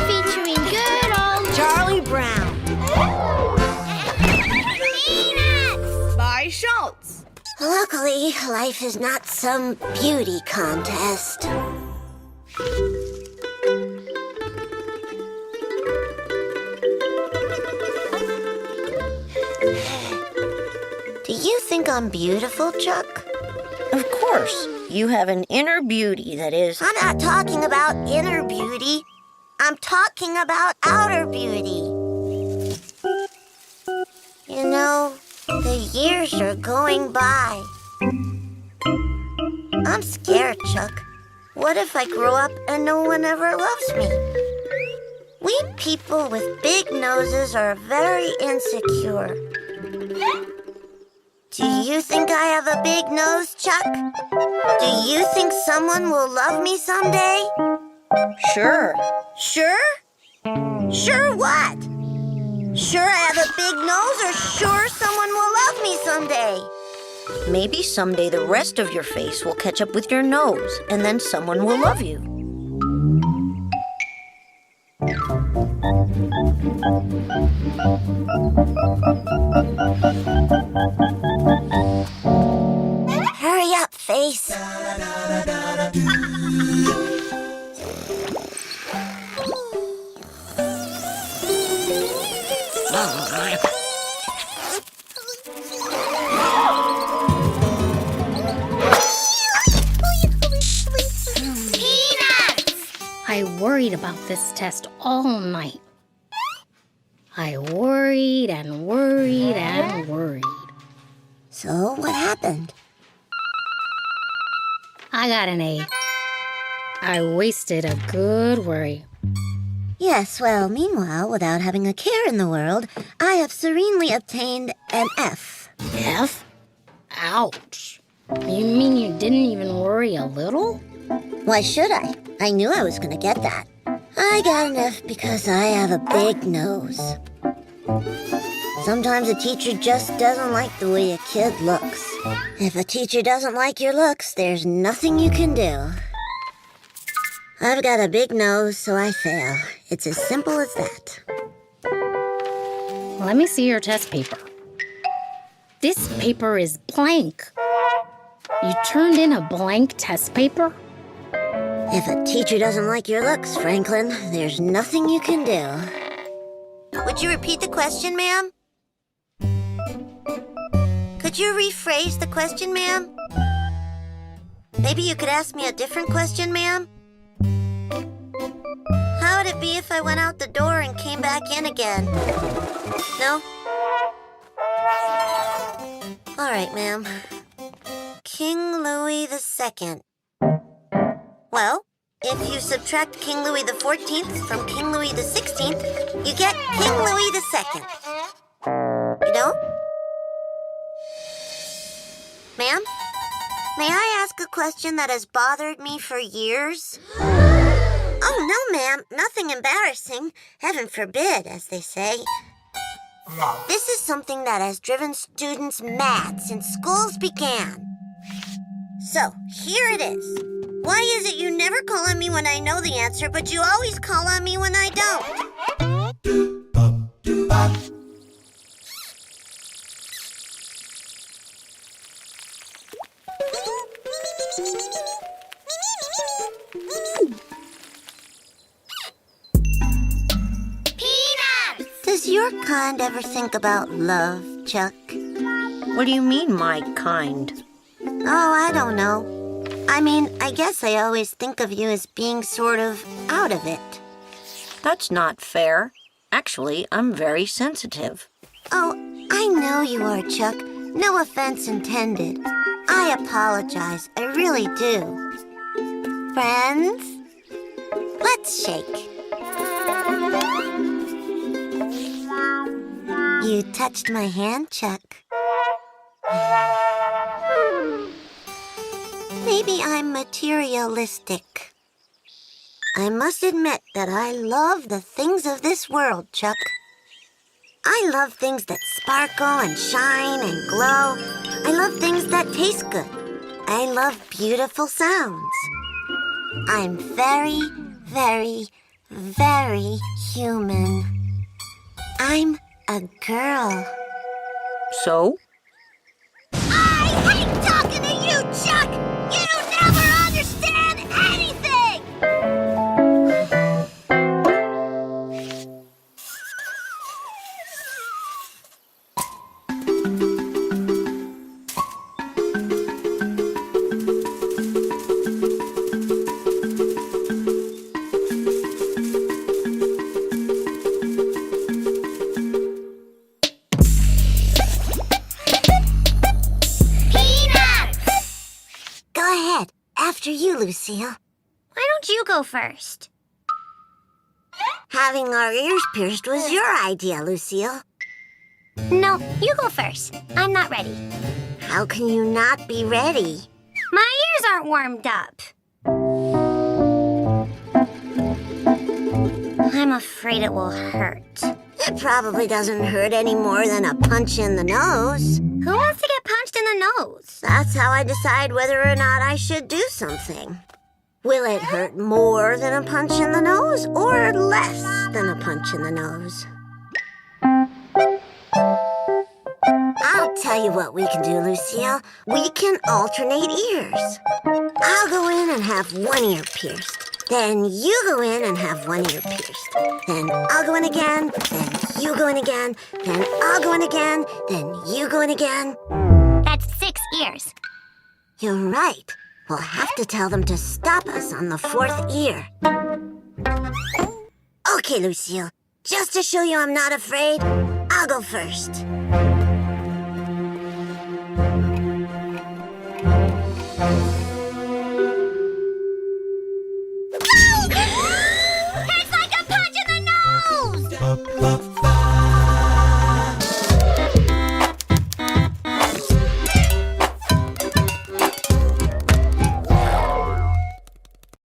Featuring good old Charlie Brown. Peanuts! By Schultz. Luckily, life is not some beauty contest. Do you think I'm beautiful, Chuck? Of course. You have an inner beauty that is... I'm not talking about inner beauty. I'm talking about outer beauty. You know, the years are going by. I'm scared, Chuck. What if I grow up and no one ever loves me? We people with big noses are very insecure. Do you think I have a big nose, Chuck? Do you think someone will love me someday? Sure. Sure? Sure what? Sure I have a big nose or sure someone will love me someday? Maybe someday the rest of your face will catch up with your nose, and then someone will love you. Hurry up, face. I worried about this test all night. I worried and worried and worried. So, what happened? I got an A. I wasted a good worry. Yes, well, meanwhile, without having a care in the world, I have serenely obtained an F. F? Ouch. You mean you didn't even worry a little? Why should I? I knew I was gonna get that. I got an F because I have a big nose. Sometimes a teacher just doesn't like the way a kid looks. If a teacher doesn't like your looks, there's nothing you can do. I've got a big nose, so I fail. It's as simple as that. Let me see your test paper. This paper is blank. You turned in a blank test paper? If a teacher doesn't like your looks, Franklin, there's nothing you can do. Would you repeat the question, ma'am? Could you rephrase the question, ma'am? Maybe you could ask me a different question, ma'am? How would it be if I went out the door and came back in again? No? All right, ma'am. King Louis II. Well, if you subtract King Louis XIV from King Louis XVI, you get King Louis II. You know? Ma'am? May I ask a question that has bothered me for years? Oh, no, ma'am. Nothing embarrassing. Heaven forbid, as they say. This is something that has driven students mad since schools began. So, here it is. Why is it you never call on me when I know the answer, but you always call on me when I don't? Does your kind ever think about love, Chuck? What do you mean, my kind? Oh, I don't know. I mean, I guess I always think of you as being sort of out of it. That's not fair. Actually, I'm very sensitive. Oh, I know you are, Chuck. No offense intended. I apologize. I really do. Friends, let's shake. You touched my hand, Chuck. Maybe I'm materialistic. I must admit that I love the things of this world, Chuck. I love things that sparkle and shine and glow. I love things that taste good. I love beautiful sounds. I'm very, very, very human. I'm a girl. So? I hate talking to you, Chuck! You never understand anything! Go ahead. After you, Lucille. Why don't you go first? Having our ears pierced was your idea, Lucille. No, you go first. I'm not ready. How can you not be ready? My ears aren't warmed up. I'm afraid it will hurt. It probably doesn't hurt any more than a punch in the nose. Who wants to get punched in the nose? That's how I decide whether or not I should do something. Will it hurt more than a punch in the nose or less than a punch in the nose? I'll tell you what we can do, Lucille. We can alternate ears. I'll go in and have one ear pierced. Then you go in and have one ear pierced. Then I'll go in again. Then you go in again. Then I'll go in again. Then you go in again. That's 6 ears. You're right. We'll have to tell them to stop us on the 4th ear. Okay, Lucille. Just to show you I'm not afraid, I'll go first. It's like a punch in the nose!